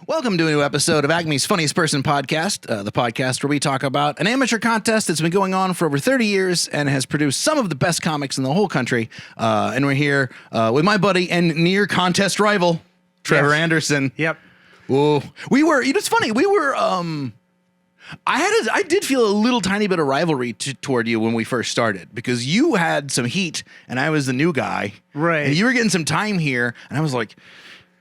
Welcome to a new episode of Acme's Funniest Person podcast, the podcast where we talk about an amateur contest that's been going on for over 30 years and has produced some of the best comics in the whole country. And we're here with my buddy and near contest rival, Trevor Anderson. Yep. Whoa. We were, it's funny, we were, I did feel a little tiny bit of rivalry toward you when we first started because you had some heat and I was the new guy. Right. And you were getting some time here and I was like,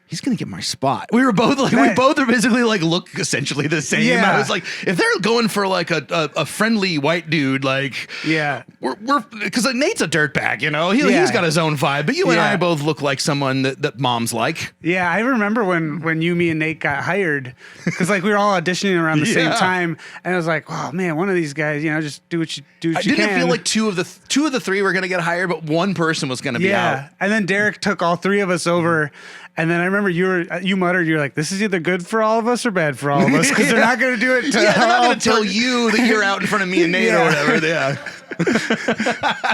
he's going to get my spot. We were both like, we both are basically like look essentially the same. Yeah. I was like, if they're going for like a friendly white dude, like, we're because Nate's a dirtbag, you know, he's got his own vibe, but you and I both look like someone that moms like. Yeah. I remember when you, me and Nate got hired because like we were all auditioning around the same time. And I was like, oh man, one of these guys, you know, just do what you can. Didn't feel like two of the three were going to get hired, but one person was going to be out. And then Derek took all three of us over. And then I remember you muttered, you're like, this is either good for all of us or bad for all of us because they're not going to do it. They're not going to tell you that you're out in front of me and Nate or whatever. Yeah.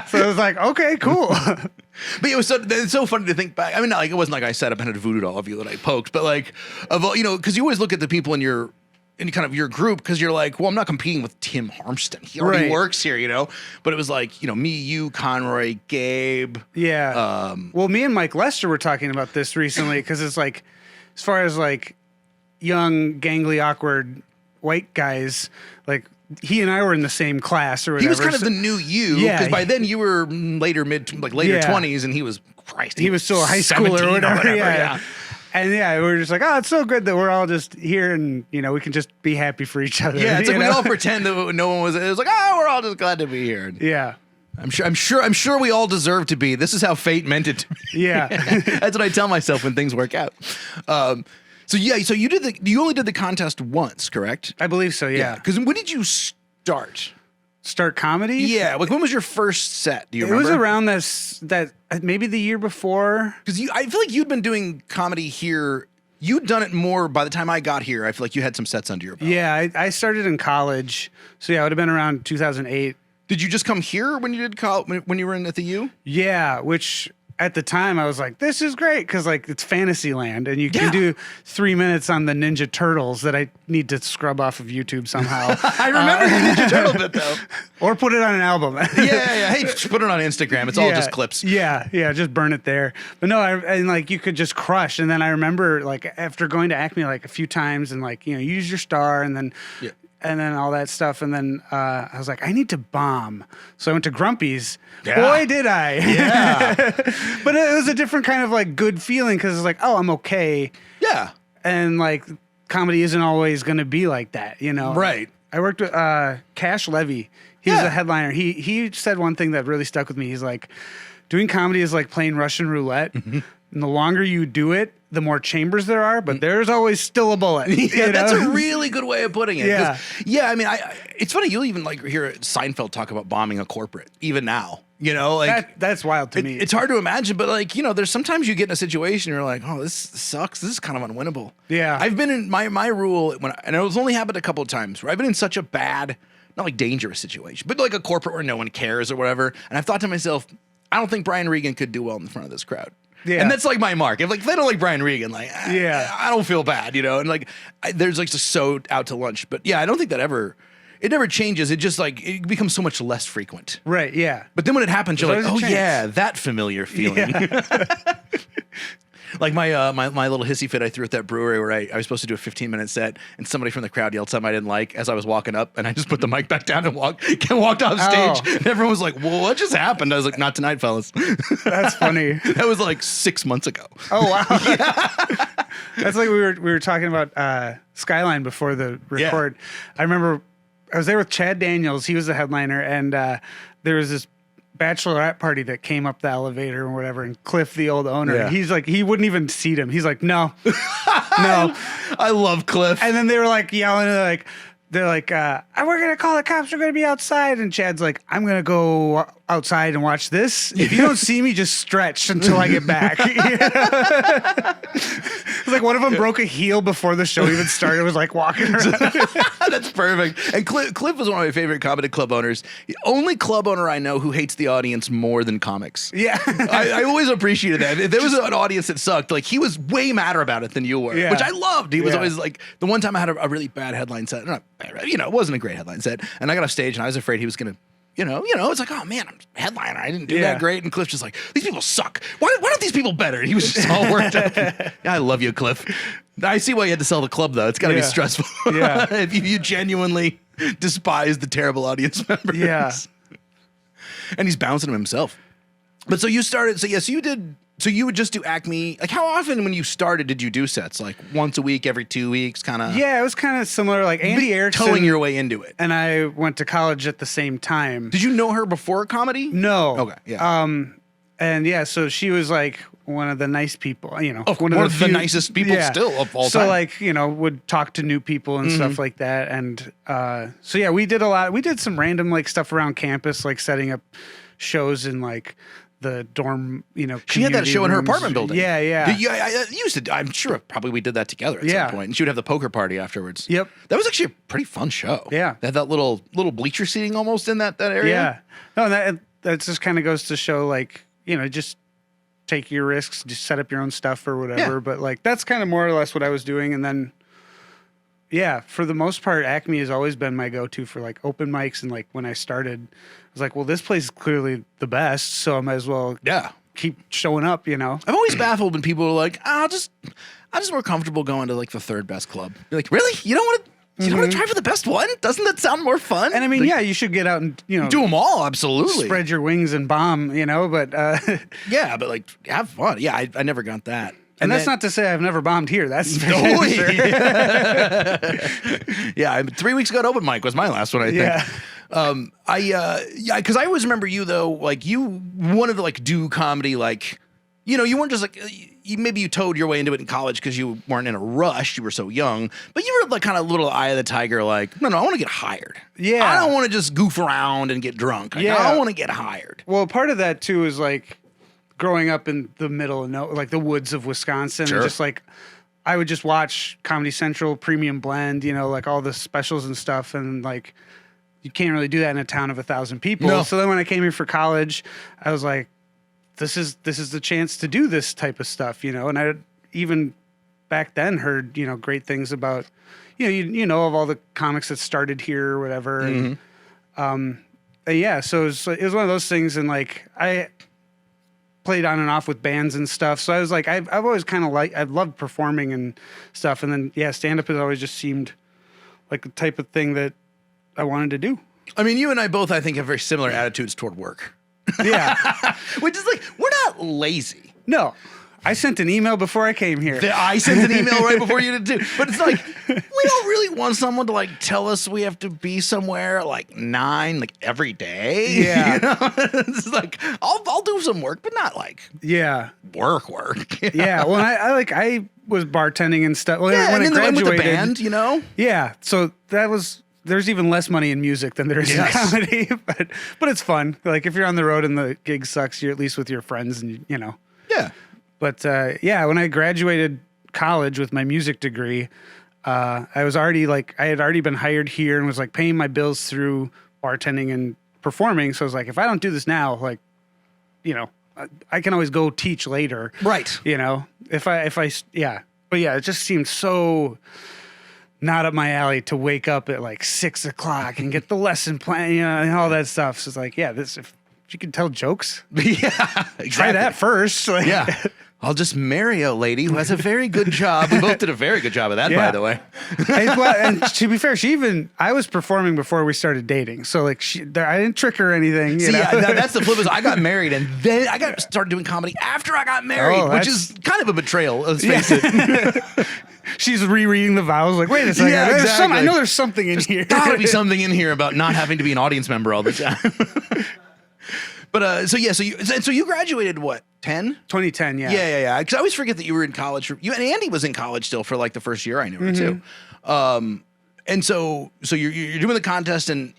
So I was like, okay, cool. But it's so funny to think back. I mean, not like it wasn't like I sat up and had voodoo all of you that I poked, but like, because you always look at the people in your kind of your group because you're like, well, I'm not competing with Tim Harmston. He already works here, you know? But it was like, me, you, Conroy, Gabe. Yeah. Well, me and Mike Lester were talking about this recently because it's like, as far as like young, gangly, awkward white guys, like he and I were in the same class or whatever. He was kind of the new you because by then you were later 20s and he was, Christ. He was still a high schooler or whatever. Yeah. And we were just like, oh, it's so good that we're all just here and, we can just be happy for each other. Yeah, it's like we all pretend that no one was. It was like, oh, we're all just glad to be here. Yeah. I'm sure we all deserve to be. This is how fate meant it to be. Yeah. That's what I tell myself when things work out. So you only did the contest once, correct? I believe so, yeah. Because when did you start comedy? Yeah, like when was your first set? Do you remember? It was around that maybe the year before. Because I feel like you'd been doing comedy here. You'd done it more by the time I got here. I feel like you had some sets under your belt. Yeah, I started in college, so yeah, it would have been around 2008. Did you just come here when you did college, when you were at the U? Yeah, which at the time I was like, this is great because like it's Fantasyland and you can do 3 minutes on the Ninja Turtles that I need to scrub off of YouTube somehow. I remember the Ninja Turtle bit though. Or put it on an album. Yeah. Hey, just put it on Instagram. It's all just clips. Yeah, just burn it there. But no, and like you could just crush. And then I remember like after going to Acme like a few times and like, use your star and then and then all that stuff. And then I was like, I need to bomb. So I went to Grumpy's. Yeah. Boy, did I. Yeah. But it was a different kind of like good feeling because it's like, oh, I'm okay. Yeah. And like comedy isn't always going to be like that, Right. I worked with Cash Levy. He was a headliner. He said one thing that really stuck with me. He's like, doing comedy is like playing Russian roulette. Mm-hmm. And the longer you do it, the more chambers there are, but there's always still a bullet. That's a really good way of putting it. Yeah. I mean, it's funny. You'll even like hear Seinfeld talk about bombing a corporate, even now. Like that's wild to me. It's hard to imagine, but like, there's sometimes you get in a situation where you're like, oh, this sucks. This is kind of unwinnable. Yeah. I've been in my rule and it was only happened a couple of times where I've been in such a bad, not like dangerous situation, but like a corporate where no one cares or whatever. And I've thought to myself, I don't think Brian Regan could do well in front of this crowd. Yeah. And that's like my mark. If they don't like Brian Regan, like, I don't feel bad, And like, there's like just so out to lunch. But yeah, I don't think it never changes. It just like, it becomes so much less frequent. Right. Yeah. But then when it happens, you're like, oh yeah, that familiar feeling. Yeah. Like my little hissy fit I threw at that brewery where I was supposed to do a 15-minute set and somebody from the crowd yelled something I didn't like as I was walking up and I just put the mic back down and walked off stage. And everyone was like, well, what just happened? I was like, not tonight, fellas. That's funny. That was like 6 months ago. Oh, wow. Yeah. That's like we were talking about Skyline before the record. Yeah. I remember I was there with Chad Daniels. He was the headliner and there was this bachelorette party that came up the elevator or whatever, and Cliff, the old owner, he's like, he wouldn't even seat him. He's like, no. I love Cliff. And then they were like yelling, they're like, we're gonna call the cops. We're gonna be outside. And Chad's like, I'm gonna go outside and watch this. If you don't see me, just stretch until I get back. It's like one of them broke a heel before the show even started. It was like walking around. That's perfect. And Cliff was one of my favorite comedy club owners. The only club owner I know who hates the audience more than comics. Yeah. I always appreciated that. If there was an audience that sucked, like he was way madder about it than you were, which I loved. He was always like, the one time I had a really bad headline set, not bad, it wasn't a great headline set, and I got off stage and I was afraid he was going to, it's like, oh man, I'm a headliner. I didn't do that great. And Cliff's just like, these people suck. Why aren't these people better? And he was just all worked up. Yeah, I love you, Cliff. I see why you had to sell the club, though. It's got to be stressful. Yeah. If you genuinely despise the terrible audience members. Yeah. And he's bouncing them himself. But so you started, so you would just do Acme. Like, how often when you started did you do sets? Like once a week, every 2 weeks, kind of? Yeah, it was kind of similar. Like Andy Erickson. Towing your way into it. And I went to college at the same time. Did you know her before comedy? No. Okay, yeah. And yeah, so she was like one of the nice people, one of the nicest people still of all time. So like, would talk to new people and stuff like that. And so yeah, we did a lot. We did some random like stuff around campus, like setting up shows in like the dorm, she had that show in her apartment building. Yeah. I used to. I'm sure probably we did that together at some point. And she would have the poker party afterwards. Yep. That was actually a pretty fun show. Yeah. They had that little bleacher seating almost in that area. Yeah. No, that just kind of goes to show like, just take your risks, just set up your own stuff or whatever. Yeah. But like, that's kind of more or less what I was doing. And then, yeah, for the most part, Acme has always been my go-to for like open mics. And like when I started, I was like, well, this place is clearly the best, so I might as well keep showing up, I'm always baffled when people are like, I'm just more comfortable going to like the third best club. You're like, really? You don't want to try for the best one? Doesn't that sound more fun? And I mean, you should get out and, do them all, absolutely. Spread your wings and bomb, but... yeah, but like, have fun. Yeah, I never got that. And that's not to say I've never bombed here. That's for sure. Yeah, 3 weeks ago at open mic was my last one, I think. Because I always remember you though, like you wanted to like do comedy, like, you weren't just like, maybe you towed your way into it in college because you weren't in a rush, you were so young, but you were like kind of little eye of the tiger, like, no, I want to get hired. Yeah. I don't want to just goof around and get drunk. I want to get hired. Well, part of that too is like, growing up in the middle of like the woods of Wisconsin, and just like I would just watch Comedy Central, Premium Blend, like all the specials and stuff, and like you can't really do that in a town of 1,000 people. No. So then when I came here for college, I was like, this is the chance to do this type of stuff, and I even back then heard great things about of all the comics that started here or whatever, and so it was one of those things, and like I played on and off with bands and stuff. So I was like, I've always kind of I've loved performing and stuff. And then, stand-up has always just seemed like the type of thing that I wanted to do. I mean, you and I both, I think, have very similar attitudes toward work. Yeah. Which is like, we're not lazy. No. I sent an email before I came here. I sent an email right before you did too. But it's like, we don't really want someone to like tell us we have to be somewhere at like 9, like every day. Yeah. It's like, I'll do some work, but not like work. Yeah. Well, I was bartending and stuff. Well, yeah, when and I graduated, with the band, Yeah. So there's even less money in music than there is in comedy, but it's fun. Like if you're on the road and the gig sucks, you're at least with your friends and Yeah. But when I graduated college with my music degree, I had already been hired here and was like paying my bills through bartending and performing. So I was like, if I don't do this now, like, I can always go teach later. Right. But yeah, it just seemed so not up my alley to wake up at like 6 o'clock and get the lesson plan, and all that stuff. So it's like, if you can tell jokes, exactly. Try that first. Like, yeah. I'll just marry a lady who has a very good job. We both did a very good job of that, by the way. And to be fair, I was performing before we started dating. So like I didn't trick her or anything. That's the flip is I got married and then I started doing comedy after I got married, which is kind of a betrayal, let's face it. She's rereading the vows like, wait a second. Yeah, exactly. I know there's something in here. There's gotta be something in here about not having to be an audience member all the time. But so you graduated what, 2010, yeah. Yeah. Because I always forget that you were in college. You and Andy was in college still for like the first year I knew her too. And so you're doing the contest and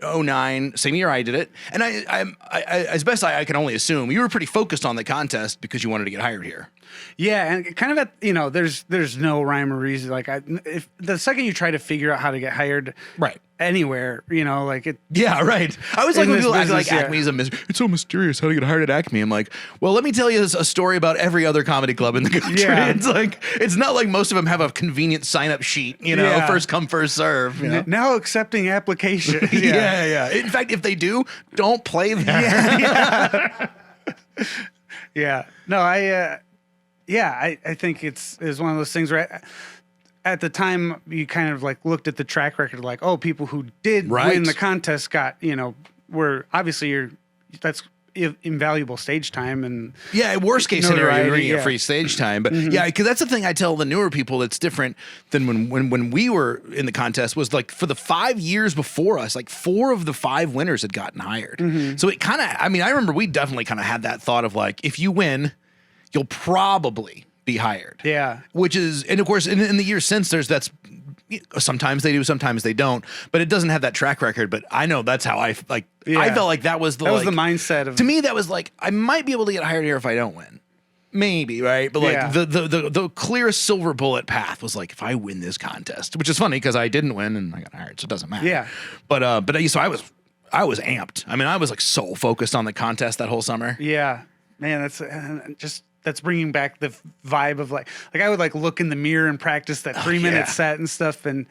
09, same year I did it. And I as best I can only assume, you were pretty focused on the contest because you wanted to get hired here. Yeah, and kind of at, there's no rhyme or reason. Like, if the second you try to figure out how to get hired, right, anywhere, like it. Yeah, right. I always like when people act like Acme is it's so mysterious how to get hired at Acme. I'm like, well, let me tell you a story about every other comedy club in the country. Yeah. It's like, it's not like most of them have a convenient sign up sheet, first come, first serve. Now accepting applications. Yeah. In fact, if they do, don't play there. Yeah. No, I think it's one of those things where at the time you kind of like looked at the track record, like, oh, people who did win the contest got, were obviously that's invaluable stage time. And worst case scenario, you're getting free stage time. But because that's the thing I tell the newer people that's different than when we were in the contest was like for the 5 years before us, like 4 of the 5 winners had gotten hired. So it kind of, I remember we definitely kind of had that thought of like, if you win, you'll probably be hired. Yeah. Which is, and of course, in the years since, that's sometimes they do, sometimes they don't, but it doesn't have that track record. But I know that's how I felt like that was the mindset of, to me, that was like, I might be able to get hired here if I don't win. Maybe, right? But like the clearest silver bullet path was like, if I win this contest, which is funny because I didn't win and I got hired, so it doesn't matter. Yeah. But so I was amped. I was like so focused on the contest that whole summer. Yeah. Man, that's bringing back the vibe of like I would like look in the mirror and practice that 3-minute set and stuff. And,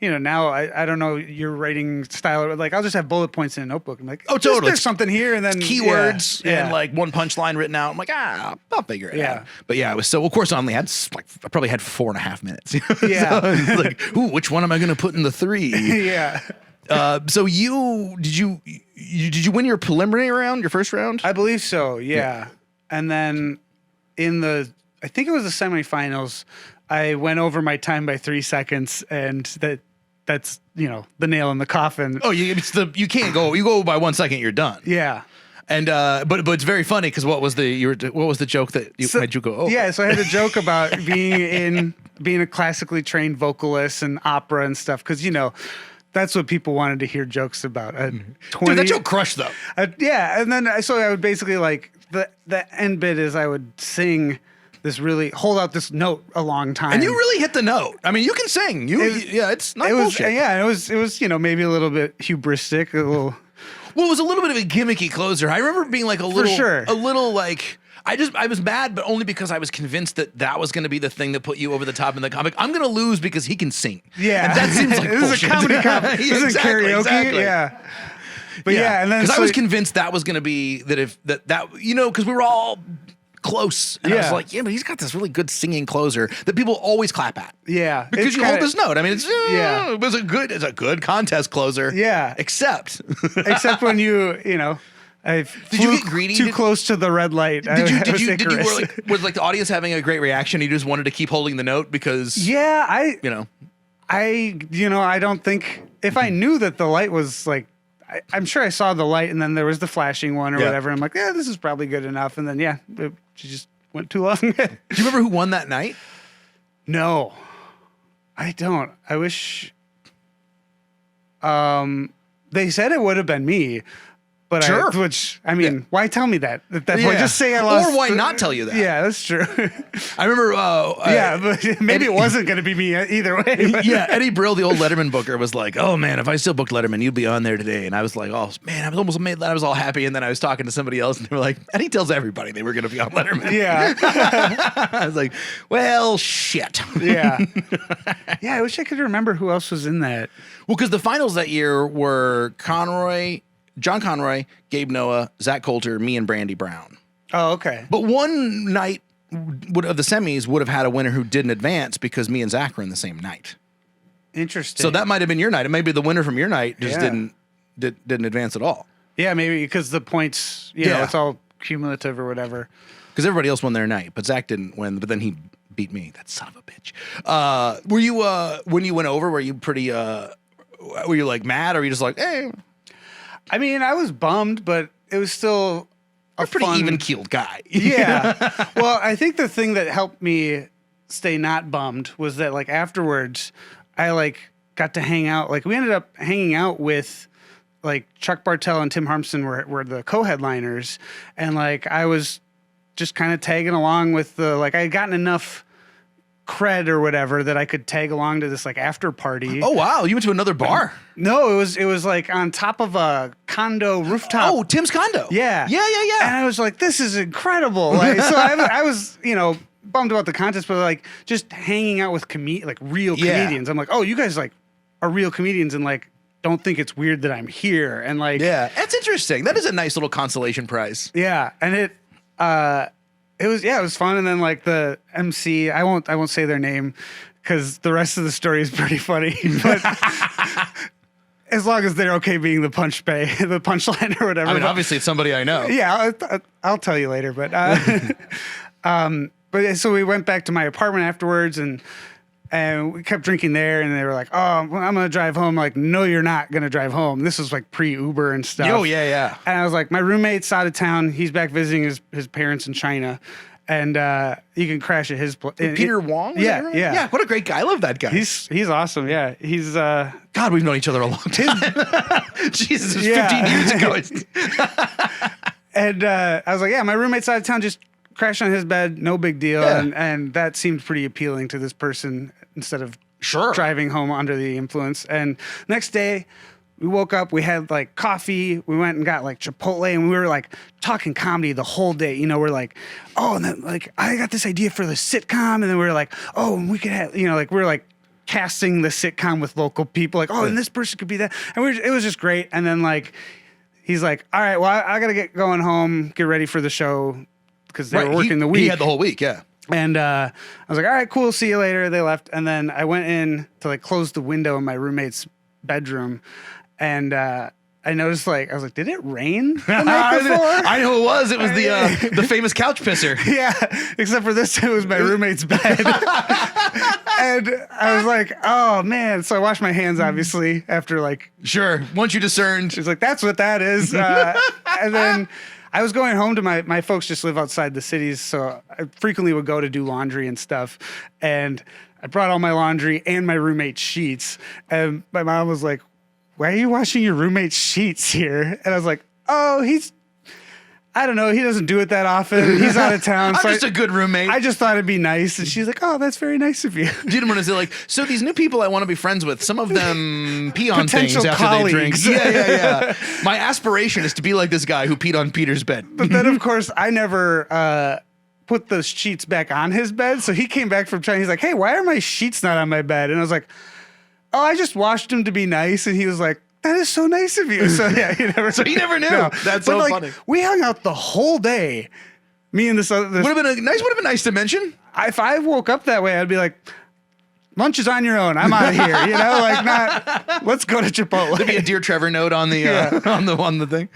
now I don't know your writing style, but like I'll just have bullet points in a notebook. I'm like, oh, totally. There's something here. And then keywords and like one punchline written out. I'm like, I'll figure it out. But it was so, of course, I only had I probably had 4.5 minutes. Yeah. So it's like, ooh, which one am I going to put in the 3? Yeah. So did you win your preliminary round, your first round? I believe so. Yeah. And then I think it was the semifinals, I went over my time by 3 seconds, and that's the nail in the coffin. Oh, you can't go. You go by 1 second, you're done. Yeah. And but it's very funny because what was the joke that made you go? Oh, yeah. So I had a joke about being a classically trained vocalist and opera and stuff because that's what people wanted to hear jokes about. Dude, that joke crushed though. Yeah, and then I would basically like the end bit is I would sing this hold out this note a long time. And you really hit the note. You can sing. It's not bullshit. Yeah, it was maybe a little bit hubristic, a little. Well, it was a little bit of a gimmicky closer. I remember being like a little like. I was mad, but only because I was convinced that was going to be the thing that put you over the top in the comic. I'm going to lose because he can sing. Yeah. And that seems like this bullshit. Is a comedy comp. This is karaoke. Exactly. Yeah. But and then because I was convinced that was going to be that if that because we were all close. And I was like, but he's got this really good singing closer that people always clap at. Yeah. Because you hold this note. It's a good contest closer. Yeah. Except when did you get greedy? Too close to the red light. Was like the audience having a great reaction? You just wanted to keep holding the note because I don't think if I knew that the light was like I'm sure I saw the light and then there was the flashing one or whatever. I'm like, this is probably good enough. And then she just went too long. Do you remember who won that night? No, I don't. I wish. They said it would have been me. But sure. Why tell me that? At that point, just say I lost. Or why not tell you that? Yeah, that's true. I remember. But maybe it wasn't going to be me either way. Yeah, Eddie Brill, the old Letterman booker, was like, "Oh man, if I still booked Letterman, you'd be on there today." And I was like, "Oh man, I was almost made that. I was all happy." And then I was talking to somebody else, and they were like, "Eddie tells everybody they were going to be on Letterman." Yeah. I was like, "Well, shit." Yeah. Yeah, I wish I could remember who else was in that. Well, because the finals that year were John Conroy, Gabe Noah, Zach Coulter, me, and Brandy Brown. Oh, okay. But one night of the semis would have had a winner who didn't advance because me and Zach were in the same night. Interesting. So that might have been your night. And maybe the winner from your night just didn't advance at all. Yeah, maybe because the points, it's all cumulative or whatever. Because everybody else won their night, but Zach didn't win. But then he beat me. That son of a bitch. Were you when you went over? Were you pretty? Were you like mad, or were you just like, hey? I was bummed, but it was still a pretty even-keeled guy. Yeah. Well, I think the thing that helped me stay not bummed was that like afterwards, I like got to hang out. Like we ended up hanging out with like Chuck Bartel and Tim Harmson were the co-headliners, and like I was just kind of tagging along with the like I had gotten enough cred or whatever that I could tag along to this like after party. Oh wow, you went to another bar? No, it was like on top of a condo rooftop. Oh, Tim's condo. Yeah. And I was like, this is incredible. Like, so I was, bummed about the contest, but like just hanging out with real comedians. I'm like, oh, you guys like are real comedians and like don't think it's weird that I'm here. And like, yeah, that's interesting. That is a nice little consolation prize. Yeah. And it was fun. And then like the MC, I won't say their name because the rest of the story is pretty funny, but as long as they're okay being the punchline or whatever. I mean, obviously it's somebody I know. Yeah. I'll tell you later, but, but so we went back to my apartment afterwards and we kept drinking there and they were like, oh, well, I'm going to drive home. Like, no, you're not going to drive home. This was like pre-Uber and stuff. Oh, yeah. And I was like, my roommate's out of town. He's back visiting his parents in China. And you can crash at his place. Peter Wong? Yeah. Yeah, what a great guy. I love that guy. He's awesome. Yeah. He's God, we've known each other a long time. Jesus, it was 15 years ago. And I was like, yeah, my roommate's out of town. Just crash on his bed. No big deal. Yeah. And that seemed pretty appealing to this person instead of sure driving home under the influence. And next day we woke up, we had like coffee, we went and got like Chipotle, and we were like talking comedy the whole day. We're like, oh, and then like I got this idea for the sitcom, and then we were like, oh, we could have, like we were like casting the sitcom with local people, like, oh, and this person could be that, and it was just great. And then like he's like, all right, well, I gotta get going home, get ready for the show because they were working the week. He had the whole week, yeah. And I was like, all right, cool, see you later. They left, and then I went in to like close the window in my roommate's bedroom. And I noticed, like, I was like, did it rain the night before? I know it was. It was the famous couch pisser. Yeah, except for this time it was my roommate's bed. And I was like, oh, man. So I washed my hands, obviously, after, like... Sure. Once you discerned. She's like, that's what that is. And then I was going home to my folks just live outside the cities, so I frequently would go to do laundry and stuff. And I brought all my laundry and my roommate's sheets. And my mom was like, why are you washing your roommate's sheets here? And I was like, oh, I don't know. He doesn't do it that often. He's out of town. I'm just a good roommate. I just thought it'd be nice. And she's like, oh, that's very nice of you. You didn't want to say like, so these new people I want to be friends with, some of them pee on things after colleagues. They drink. Yeah. My aspiration is to be like this guy who peed on Peter's bed. But then, of course, I never put the sheets back on his bed. So he came back from China. He's like, hey, why are my sheets not on my bed? And I was like, oh, I just washed them to be nice. And he was like, that is so nice of you. So yeah, he never knew. No. That's so funny. We hung out the whole day. Me and this other. Would have been nice to mention. If I woke up that way, I'd be like, lunch is on your own. I'm out of here. Like not. Let's go to Chipotle. There'd be a Dear Trevor note on the on the thing.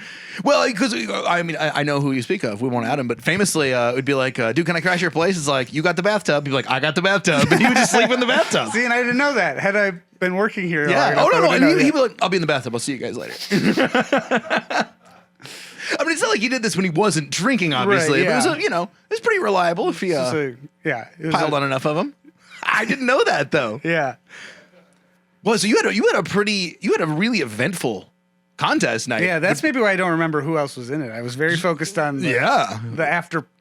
Well, because I mean I know who you speak of. We won't out him, but famously it would be like, dude, can I crash your place? It's like, you got the bathtub. He'd be like, I got the bathtub, and he would just sleep in the bathtub. See, and I didn't know that. Had I been working here, yeah. Oh no. And he'd be like, I'll be in the bathtub. I'll see you guys later. I mean, it's not like he did this when he wasn't drinking, obviously. Right, yeah. But it was pretty reliable if he piled on enough of them. I didn't know that though. Yeah. Well, so you had a really eventful contest night. Yeah, that's maybe why I don't remember who else was in it. I was very focused on the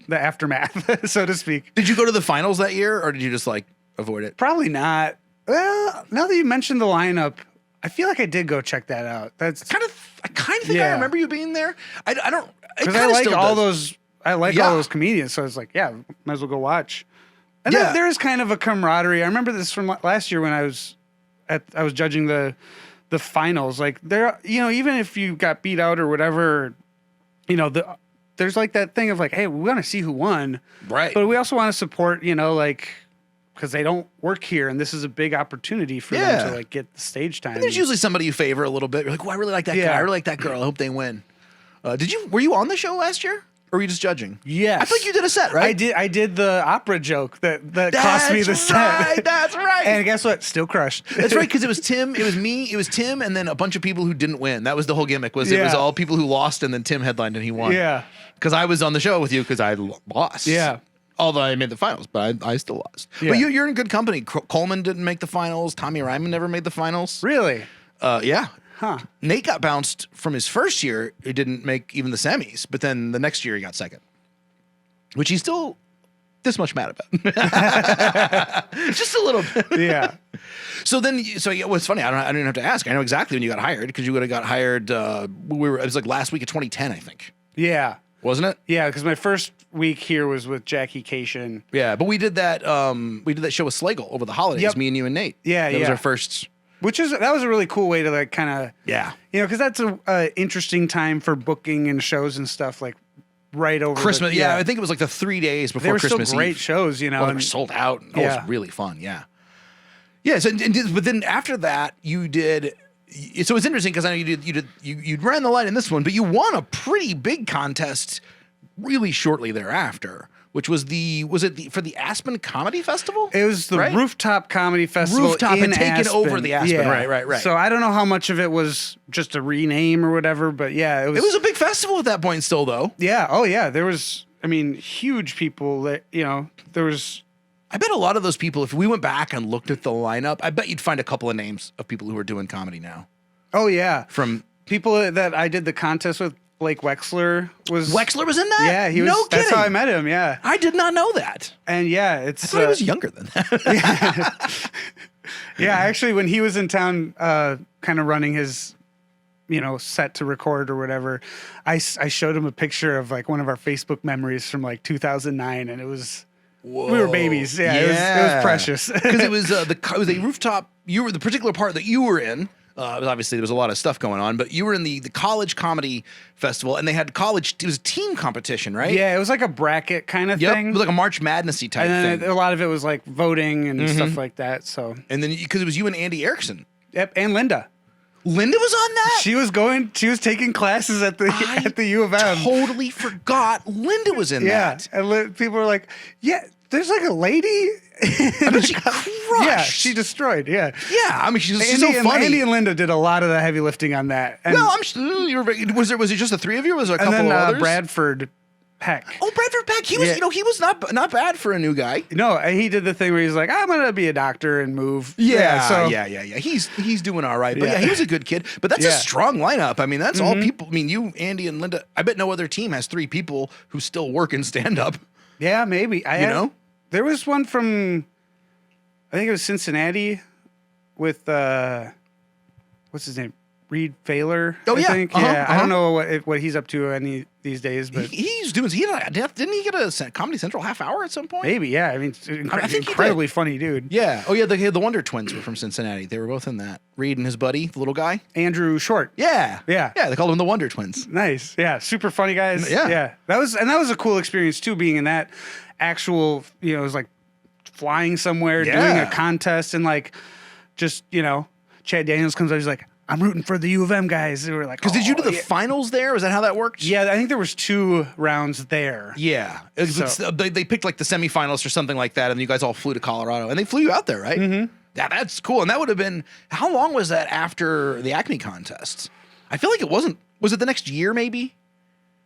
aftermath, so to speak. Did you go to the finals that year, or did you just like avoid it? Probably not. Well, now that you mentioned the lineup, I feel like I did go check that out. That's I kind of think I remember you being there. I don't because I like all those. I like all those comedians, so I was like, yeah, might as well go watch. And there is kind of a camaraderie. I remember this from last year when I was judging the finals. Like there, even if you got beat out or whatever, there's like that thing of like, hey, we want to see who won, right? But we also want to support, like. Because they don't work here, and this is a big opportunity for them to like get the stage time. And there's usually somebody you favor a little bit. You're like, I really like that guy. I really like that girl. I hope they win. Were you on the show last year, or were you just judging? Yes, I think you did a set, right? I did the opera joke that cost me the set. That's right. And guess what? Still crushed. That's right, because it was Tim, it was me, it was Tim, and then a bunch of people who didn't win. That was the whole gimmick. It was all people who lost, and then Tim headlined and he won. Yeah, because I was on the show with you because I lost. Yeah. Although I made the finals, but I still lost. Yeah. But you're in good company. Coleman didn't make the finals. Tommy Ryman never made the finals. Really? Yeah. Huh. Nate got bounced from his first year. He didn't make even the semis, but then the next year he got second, which he's still this much mad about. Just a little bit. Yeah. So it was funny. I don't even have to ask. I know exactly when you got hired because you would have got hired. It was like last week of 2010, I think. Yeah. Wasn't it? Yeah, because my first week here was with Jackie Cation. Yeah, but we did that show with Slagle over the holidays. Yep. Me and you and Nate. Yeah, that was our first. That was a really cool way to like kind of because that's a interesting time for booking and shows and stuff like right over Christmas. I think it was like the 3 days before they were Christmas. Still great Eve. Shows, They were sold out. It was really fun. Yeah. Yeah. So, but then after that, you did. So it's interesting because I know you ran the light in this one, but you won a pretty big contest really shortly thereafter, which was for the Aspen Comedy Festival? It was the Rooftop Comedy Festival. Rooftop in had taken Aspen. over the Aspen. Yeah. Right. So I don't know how much of it was just a rename or whatever, but yeah, it was a big festival at that point still though. Yeah. Oh yeah. There was, huge people that, there was. I bet a lot of those people, if we went back and looked at the lineup, I bet you'd find a couple of names of people who are doing comedy now. Oh yeah. From people that I did the contest with. Blake Wexler was in that? Yeah, he was. No kidding. That's how I met him. Yeah, I did not know that. And I thought he was younger than that. Yeah, actually, when he was in town, kind of running his, set to record or whatever, I showed him a picture of like one of our Facebook memories from like 2009, and it was. Whoa. We were babies. Yeah. It was precious because it was a rooftop. You were the particular part that you were in. Obviously, there was a lot of stuff going on, but you were in the college comedy festival, and they had college. It was a team competition, right? Yeah, it was like a bracket kind of thing. It was like a March Madness-y type and thing. A lot of it was like voting and stuff like that. So, and then because it was you and Andy Erickson. Yep, and Linda. Linda was on that. She was taking classes at the U of M. Totally forgot Linda was in that. And people were like, "Yeah, there's like a lady." I mean, she crushed. Yeah, she destroyed. Yeah, I mean, she's so funny. Andy and Linda did a lot of the heavy lifting on that. And, well, was it just the three of you? Or was there a couple of others? Bradford Peck. Oh, Bradford Peck. He was, he was not bad for a new guy. No, he did the thing where he's like, I'm gonna be a doctor and move. Yeah. He's doing all right. But he was a good kid. But that's a strong lineup. I mean, that's all people. I mean, you, Andy, and Linda. I bet no other team has three people who still work in stand up. Yeah, maybe. There was one from, I think it was Cincinnati with, what's his name? Reed Failer. Oh, I think. I don't know what he's up to these days, but didn't he get a Comedy Central half hour at some point? Maybe, yeah. I mean, I think incredibly funny dude. Yeah. Oh yeah, the Wonder Twins were from Cincinnati. They were both in that. Reed and his buddy, the little guy, Andrew Short. Yeah. They called him the Wonder Twins. Nice. Yeah, super funny guys. Yeah. That was a cool experience too, being in that actual. It was like flying somewhere, doing a contest, and like just Chad Daniels comes out. He's like, I'm rooting for the U of M guys. They were like, because did you do the finals there? Was that how that worked? Yeah, I think there was 2 rounds there. Yeah, they picked like the semifinalists or something like that, and you guys all flew to Colorado, and they flew you out there, right? Mm-hmm. Yeah, that's cool. And that would have been, how long was that after the Acme contest? I feel like it wasn't. Was it the next year, maybe?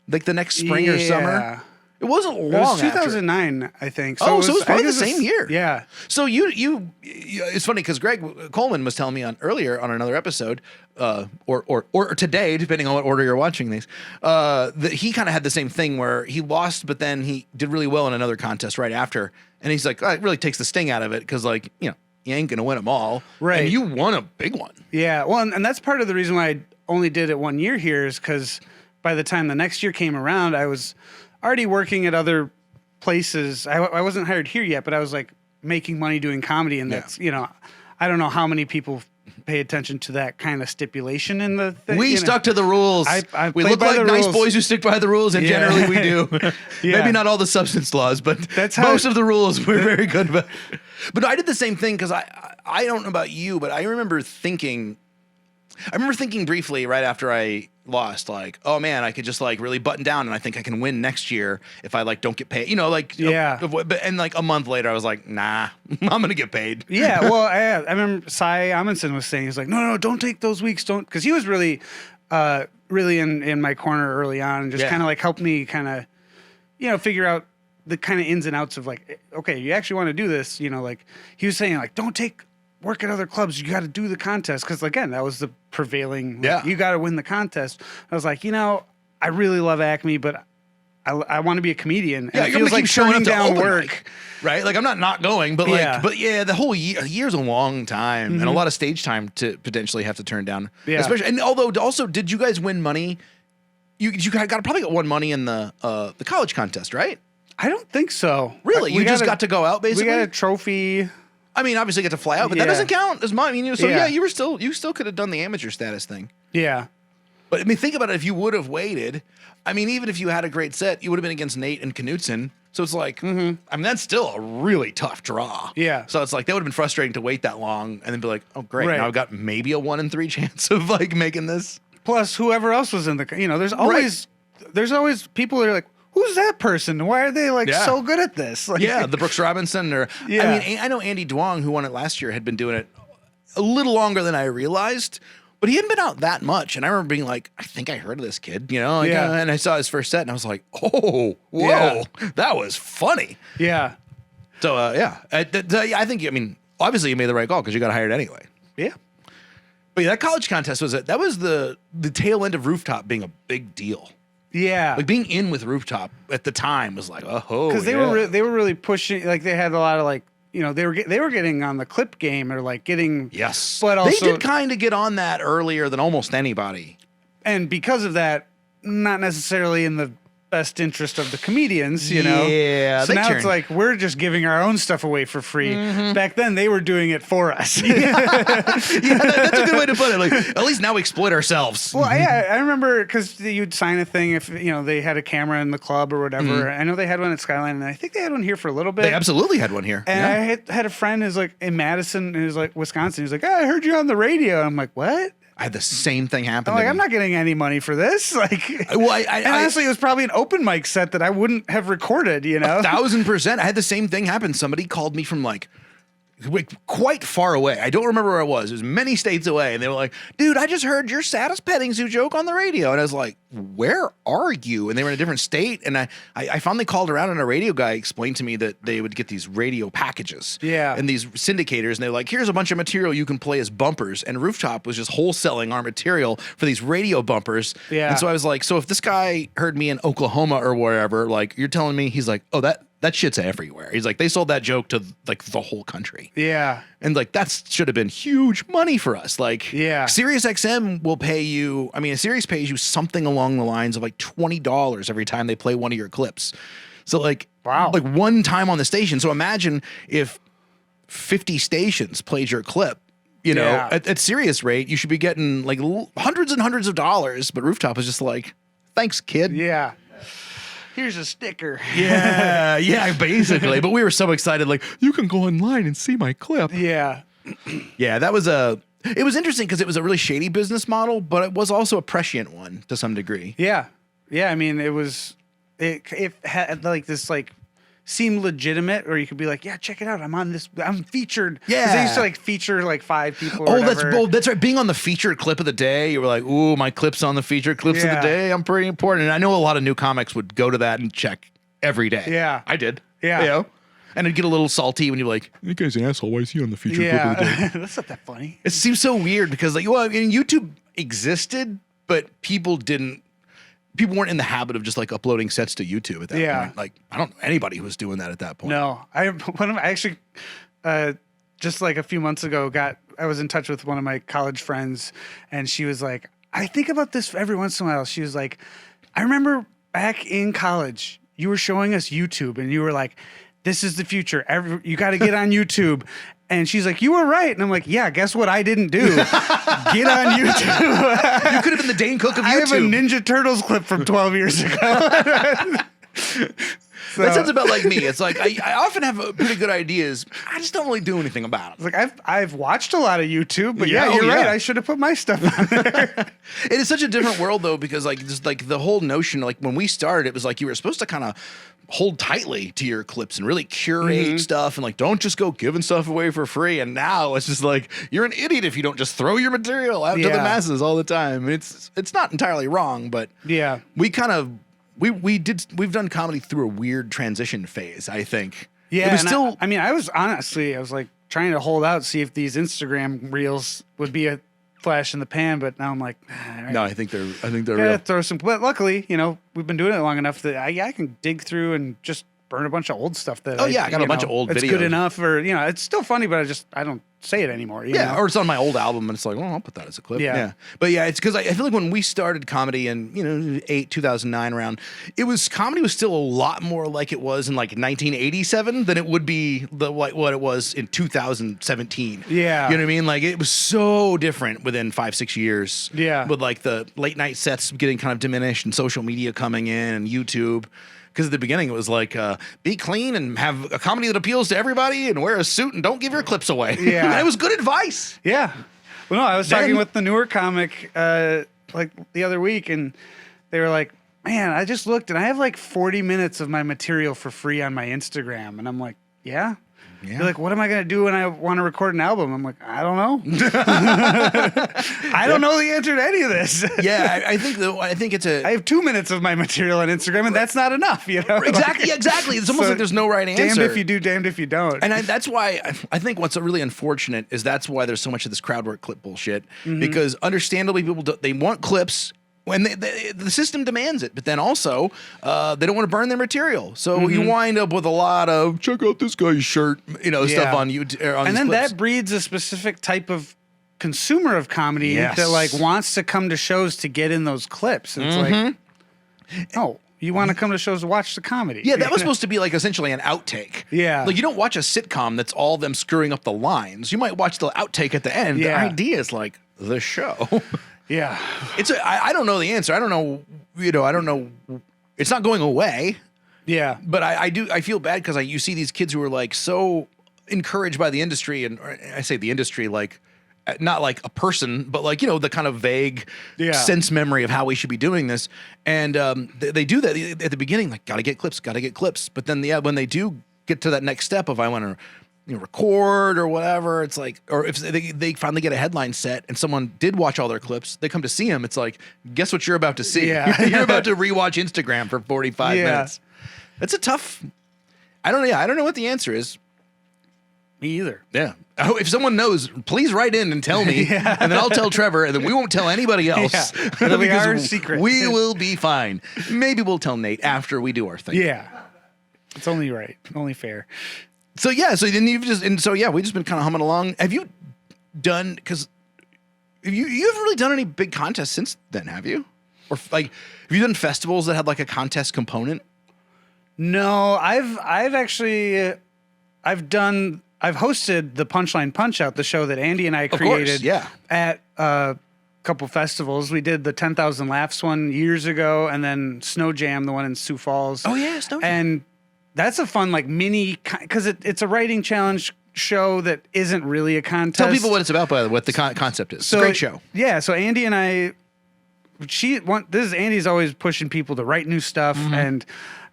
Like the next spring or summer? It wasn't long. It was 2009, after. I think. So it was probably the same year. Yeah. So you it's funny because Greg Coleman was telling me earlier on another episode, or today, depending on what order you're watching these, that he kind of had the same thing where he lost, but then he did really well in another contest right after, and he's like, it really takes the sting out of it because you ain't gonna win them all, right? And you won a big one. Yeah. Well, and that's part of the reason why I only did it 1 year here is because by the time the next year came around, I was already working at other places. I wasn't hired here yet, but I was like making money doing comedy, and that's I don't know how many people pay attention to that kind of stipulation in the thing. We stuck to the rules. We look like nice boys who stick by the rules, and generally we do. Maybe not all the substance laws, but most of the rules we're very good about. But I did the same thing because I don't know about you, but I remember thinking briefly right after I lost, like, oh man, I could just like really button down, and I think I can win next year if I like don't get paid. And like a month later, I was like, nah, I'm gonna get paid. Yeah, well, I remember Cy Amundsen was saying, he's like, no, don't take those weeks, because he was really in my corner early on, and just kind of like helped me kind of figure out the kind of ins and outs of like, okay, you actually want to do this, like he was saying like, don't take work at other clubs. You got to do the contest. Because, again, that was the prevailing, Yeah. you got to win the contest. I was like, I really love Acme, but I want to be a comedian. Yeah, and it feels like turning down work. Mic, right? Like, I'm not going, but the whole year's a long time and a lot of stage time to potentially have to turn down. Yeah. Especially, and although also, did you guys win money? You probably got won money in the college contest, right? I don't think so. Really? You just got to go out, basically? We got a trophy. I mean, obviously you get to fly out, but that doesn't count as money. You still could have done the amateur status thing. Yeah. But I mean, think about it. If you would have waited, I mean, even if you had a great set, you would have been against Nate and Knutson. So it's like, I mean, that's still a really tough draw. Yeah. So it's like, that would have been frustrating to wait that long and then be like, oh, great. Now I've got maybe a 1 in 3 chance of like making this. Plus, whoever else was in the, there's always people that are like, who's that person? Why are they so good at this? Like, the Brooks Robinson I mean, I know Andy Duong, who won it last year, had been doing it a little longer than I realized. But he hadn't been out that much. And I remember being like, I think I heard of this kid, and I saw his first set and I was like, oh, whoa, that was funny. Yeah. So, I think, I mean, obviously you made the right call because you got hired anyway. Yeah. But that college contest was the tail end of Rooftop being a big deal. Yeah. Like being in with Rooftop at the time was like, oh, because they were really pushing, like they had a lot of they were getting on the clip game or like getting but also they did kind of get on that earlier than almost anybody, and because of that, not necessarily in the best interest of the comedians, Yeah. So now it's like we're just giving our own stuff away for free. Back then, they were doing it for us. That's a good way to put it. Like, at least now we exploit ourselves. Well, I remember because you'd sign a thing if they had a camera in the club or whatever. I know they had one at Skyline, and I think they had one here for a little bit. They absolutely had one here. And I had a friend who's like in Madison, who's like Wisconsin. He's like, I heard you on the radio. I'm like, what? I had the same thing happen. I'm not getting any money for this. Like, honestly, it was probably an open mic set that I wouldn't have recorded. 1,000%. I had the same thing happen. Somebody called me from quite far away. I don't remember where it was. It was many states away. And they were like, dude, I just heard your saddest petting zoo joke on the radio. And I was like, where are you? And they were in a different state. And I finally called around and a radio guy explained to me that they would get these radio packages. Yeah. And these syndicators. And they're like, here's a bunch of material you can play as bumpers. And Rooftop was just wholesaling our material for these radio bumpers. Yeah. And so I was like, so if this guy heard me in Oklahoma or wherever, like you're telling me, he's like, oh, that shit's everywhere. He's like, they sold that joke to like the whole country. Yeah. And like, that should have been huge money for us. Like, Sirius XM will pay you, I mean, a Sirius pays you something along the lines of like $20 every time they play one of your clips. So like, wow. Like one time on the station. So imagine if 50 stations played your clip, at Sirius rate, you should be getting like hundreds and hundreds of dollars. But Rooftop was just like, thanks, kid. Yeah. Here's a sticker. Yeah, basically. But we were so excited, like, you can go online and see my clip. Yeah. Yeah, it was interesting because it was a really shady business model, but it was also a prescient one to some degree. Yeah. Yeah, I mean, it had like this like seemed legitimate, or you could be like, yeah, check it out. I'm featured. Yeah. 'Cause they used to like feature like 5 people. Oh, that's bold. That's right. Being on the featured clip of the day, you were like, ooh, my clip's on the featured clips of the day. I'm pretty important. And I know a lot of new comics would go to that and check every day. Yeah. I did. Yeah. And it'd get a little salty when you're like, that guy's an asshole. Why is he on the featured clip of the day? That's not that funny. It seems so weird because YouTube existed, but people weren't in the habit of just like uploading sets to YouTube at that point. Like, I don't know anybody who was doing that at that point. No, I actually just like a few months ago I was in touch with one of my college friends, and she was like, I think about this every once in a while. She was like, I remember back in college, you were showing us YouTube, and you were like, this is the future. You got to get on YouTube. And she's like, you were right. And I'm like, yeah, guess what I didn't do? Get on YouTube. You could have been the Dane Cook of YouTube. I have a Ninja Turtles clip from 12 years ago. That sounds about like me. It's like I often have pretty good ideas. I just don't really do anything about them. It's like I've watched a lot of YouTube, but you're right. I should have put my stuff on there. It is such a different world though, because like just like the whole notion, like when we started, it was like you were supposed to kind of hold tightly to your clips and really curate stuff and like don't just go giving stuff away for free. And now it's just like you're an idiot if you don't just throw your material out to the masses all the time. It's not entirely wrong, but we kind of we've done comedy through a weird transition phase, I think. Yeah, it was still. I was honestly, I was like trying to hold out, see if these Instagram reels would be a flash in the pan, but now I'm like, right. No, I think they're Gotta real. throw some. But luckily, we've been doing it long enough that I can dig through and just burn a bunch of old stuff. That I got a bunch of old videos. It's good enough, or it's still funny, but I don't say it anymore. You know? Or it's on my old album, and it's like, well, I'll put that as a clip. Yeah. But yeah, it's because I feel like when we started comedy in 2009 around, comedy was still a lot more like it was in like 1987 than it would be what it was in 2017. Yeah. You know what I mean? Like it was so different within 5-6 years. Yeah. With like the late night sets getting kind of diminished and social media coming in and YouTube. Because at the beginning it was like, be clean and have a comedy that appeals to everybody and wear a suit and don't give your clips away. Yeah. And it was good advice. Yeah. Well, no, I was talking with the newer comic like the other week, and they were like, man, I just looked and I have like 40 minutes of my material for free on my Instagram. And I'm like, yeah? They're like, what am I going to do when I want to record an album? I'm like, I don't know. I don't know the answer to any of this. Yeah, I think it's I have 2 minutes of my material on Instagram, and that's not enough, Exactly, exactly. It's almost like there's no right answer. Damned if you do, damned if you don't. And that's why I think what's really unfortunate is that's why there's so much of this crowd work clip bullshit. Because understandably, people they want clips. When the system demands it, but then also they don't want to burn their material, so you wind up with a lot of check out this guy's shirt, stuff on YouTube. And then that breeds a specific type of consumer of comedy that like wants to come to shows to get in those clips. It's like, oh, you want to come to shows to watch the comedy? Yeah, that was supposed to be like essentially an outtake. Yeah, like you don't watch a sitcom that's all them screwing up the lines. You might watch the outtake at the end. The idea is like the show. Yeah, I don't know the answer. I don't know. I don't know. It's not going away. Yeah, but I feel bad because you see these kids who are like so encouraged by the industry, and I say the industry like not like a person, but like the kind of vague sense memory of how we should be doing this, and they do that at the beginning, like gotta get clips, but then when they do get to that next step of I want to record or whatever, it's like, or if they finally get a headline set and someone did watch all their clips, they come to see them, it's like, guess what you're about to see? You're about to rewatch Instagram for 45 minutes. That's a tough, I don't know what the answer is. Me either. Yeah. Oh, if someone knows, please write in and tell me, and then I'll tell Trevor, and then we won't tell anybody else. It'll be our secret. We will be fine. Maybe we'll tell Nate after we do our thing. Yeah. It's only right. Only fair. So yeah, we've just been kind of humming along. Have you done, because you haven't really done any big contests since then, have you? Or like, have you done festivals that had like a contest component? No, I've hosted the Punchline Punch Out, the show that Andy and I created at a couple festivals. We did the 10,000 Laughs one years ago, and then Snow Jam, the one in Sioux Falls. Oh yeah, Snow Jam. And that's a fun like mini, because it's a writing challenge show that isn't really a contest. Tell people what it's about, by the way, what the concept is. It's a great show. Yeah, so Andy and I, Andy's always pushing people to write new stuff, and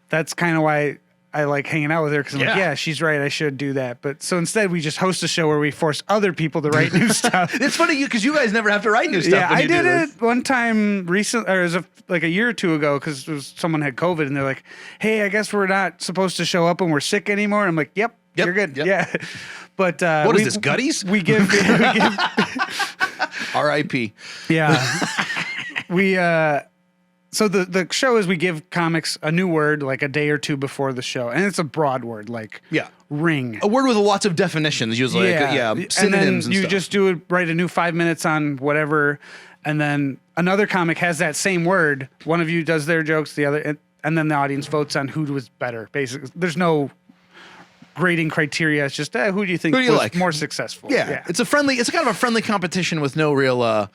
that's kind of why I like hanging out with her, because I'm like, yeah, she's right, I should do that. But so instead, we just host a show where we force other people to write new stuff. It's funny because you guys never have to write new stuff. Yeah, I did it one time recently, or it was like a year or two ago, because someone had COVID, and they're like, hey, I guess we're not supposed to show up when we're sick anymore. And I'm like, yep, you're good. Yep. Yeah. But what is this, Gutties? We give R.I.P. Yeah. So the show is we give comics a new word like a day or two before the show, and it's a broad word like ring, a word with lots of definitions, usually synonyms, and then you stuff. just write a new 5 minutes on whatever, and then another comic has that same word. One of you does their jokes, the other, and then the audience votes on who was better. Basically, there's no grading criteria. It's just who do you think was more successful? Yeah, it's kind of a friendly competition with no real.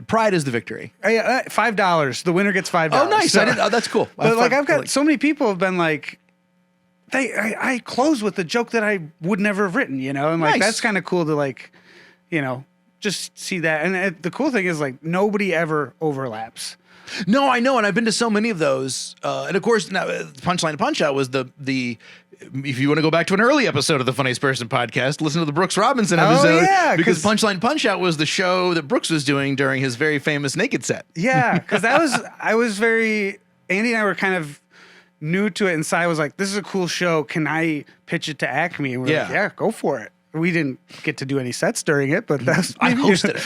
Pride is the victory. $5. The winner gets $5. Oh, nice! So, that's cool. But I've got so many people have been like, I close with a joke that I would never have written, and like that's kind of cool to like, just see that. And the cool thing is like nobody ever overlaps. No, I know, and I've been to so many of those. And of course, now Punchline Punch Out was the. If you want to go back to an early episode of the Funniest Person podcast, listen to the Brooks Robinson episode. Yeah, because Punchline Punch Out was the show that Brooks was doing during his very famous naked set. Yeah, because Andy and I were kind of new to it, and Cy was like, "This is a cool show. Can I pitch it to Acme?" And we're like, "Yeah, go for it." we didn't get to do any sets during it, but that's I hosted it.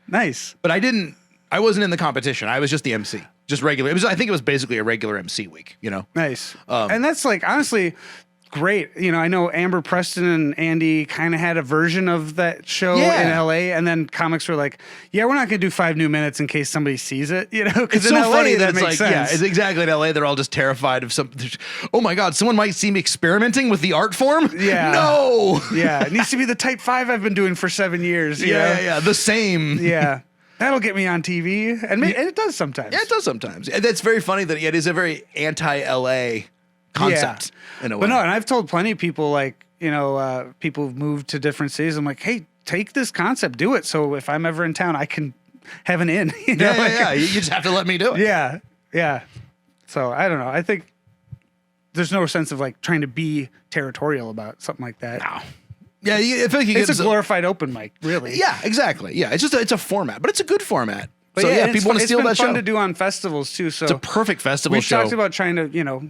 Nice. But I wasn't in the competition. I was just the MC, just regular. I think it was basically a regular MC week, you know? Nice. And that's like, honestly, great. You know, I know Amber Preston and Andy kind of had a version of that show in LA, and then comics were like, yeah, we're not going to do 5 new minutes in case somebody sees it, you know? Because it's in so LA, funny that that it's makes like, sense. yeah, it's exactly in LA. They're all just terrified of something. Oh my God, someone might see me experimenting with the art form. Yeah. No. Yeah. It needs to be the type 5 I've been doing for 7 years. Yeah. The same. Yeah. That'll get me on TV. And it does sometimes. Yeah, it does sometimes. And that's very funny that it is a very anti-LA concept in a way. But no, and I've told plenty of people, like, you know, people who've moved to different cities. I'm like, hey, take this concept, do it. So if I'm ever in town, I can have an in. You know? Yeah. You just have to let me do it. Yeah. So I don't know. I think there's no sense of like trying to be territorial about something like that. No. Yeah, I feel like it's a glorified open mic, really. Yeah, exactly. Yeah, it's just it's a format, but it's a good format. But so yeah, people want to steal that show. It's been fun to do on festivals too. So it's a perfect festival we've show. Talked about trying to, you know,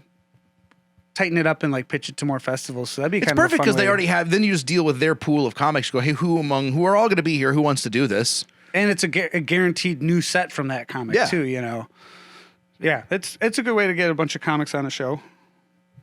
tighten it up and like pitch it to more festivals. So that'd be kind of perfect because they already have. Then you just deal with their pool of comics. Go, hey, who are all going to be here? Who wants to do this? And it's a guaranteed new set from that comic too. You know, yeah, it's a good way to get a bunch of comics on a show.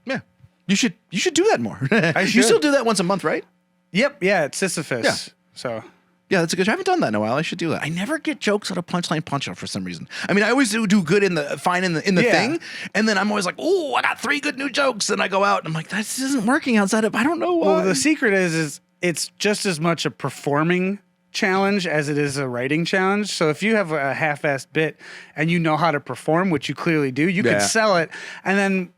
Yeah, you should do that more. You still do that once a month, right? Yep. Yeah, it's Sisyphus. Yeah. So. Yeah, that's a good. I haven't done that in a while. I should do that. I never get jokes out of Punchline Punch-Out for some reason. I mean, I always do good in the thing, and then I'm always like, oh, I got 3 good new jokes, and I go out and I'm like, this isn't working outside of. I don't know why. Well, the secret is it's just as much a performing challenge as it is a writing challenge. So if you have a half-assed bit and you know how to perform, which you clearly do, you can sell it, and then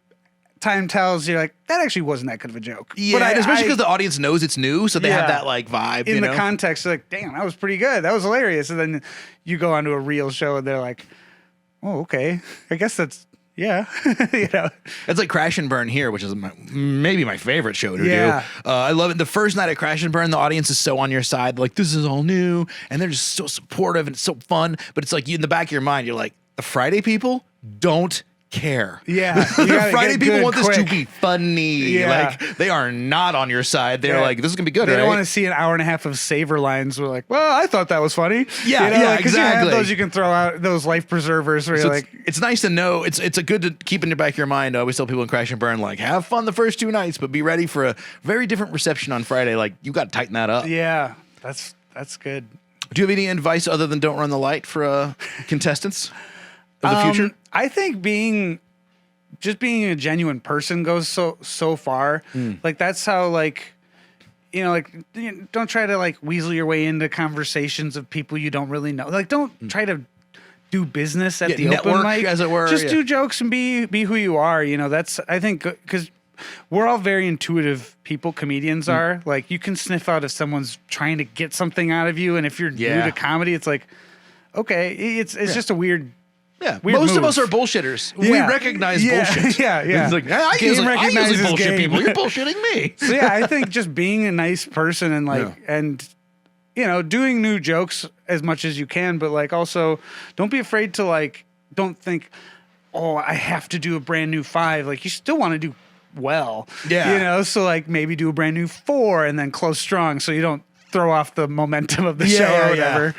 time tells you're like, that actually wasn't that good of a joke. Yeah, but especially because the audience knows it's new, so they have that like vibe. In the context, they're like, damn, that was pretty good. That was hilarious. And then you go onto a real show and they're like, oh, okay. I guess that's, yeah. You know? It's like Crash and Burn here, which is maybe my favorite show to do. I love it. The first night at Crash and Burn, the audience is so on your side. Like, this is all new. And they're just so supportive and it's so fun. But it's like in the back of your mind, you're like, the Friday people don't care. Yeah. The Friday people want this to be funny. Yeah. Like, they are not on your side. They're like, this is going to be good, They right? don't want to see an hour and a half of saver lines. We're like, well, I thought that was funny. Yeah, you know, yeah, like, exactly. You have those you can throw out, those life preservers where you're like. It's nice to know. It's a good to keep in the back of your mind. I always tell people in Crash and Burn, like, have fun the first 2 nights, but be ready for a very different reception on Friday. Like, you got to tighten that up. Yeah, that's good. Do you have any advice other than don't run the light for contestants of the future? I think being a genuine person goes so far. Like that's how like, you know, like don't try to like weasel your way into conversations of people you don't really know. Like don't try to do business at the open mic, as it were. Just do jokes and be who you are. You know, that's I think because we're all very intuitive people. Comedians are like you can sniff out if someone's trying to get something out of you, and if you're new to comedy, it's like okay, it's just a weird. Yeah, most of us are bullshitters. We recognize bullshit. Yeah. It's like, I usually bullshit people. You're bullshitting me. So yeah, I think just being a nice person and like, and you know, doing new jokes as much as you can, but like also don't be afraid to like, don't think, oh, I have to do a brand new 5. Like you still want to do well. Yeah. You know, so like maybe do a brand new 4 and then close strong so you don't throw off the momentum of the show or whatever. Yeah.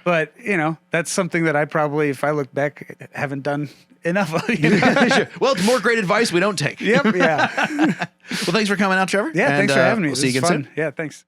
But, you know, that's something that I probably, if I look back, haven't done enough of. You know? Well, it's more great advice we don't take. Yep, yeah. Well, thanks for coming out, Trevor. Yeah, thanks for having me. We'll see you again soon. Yeah, thanks.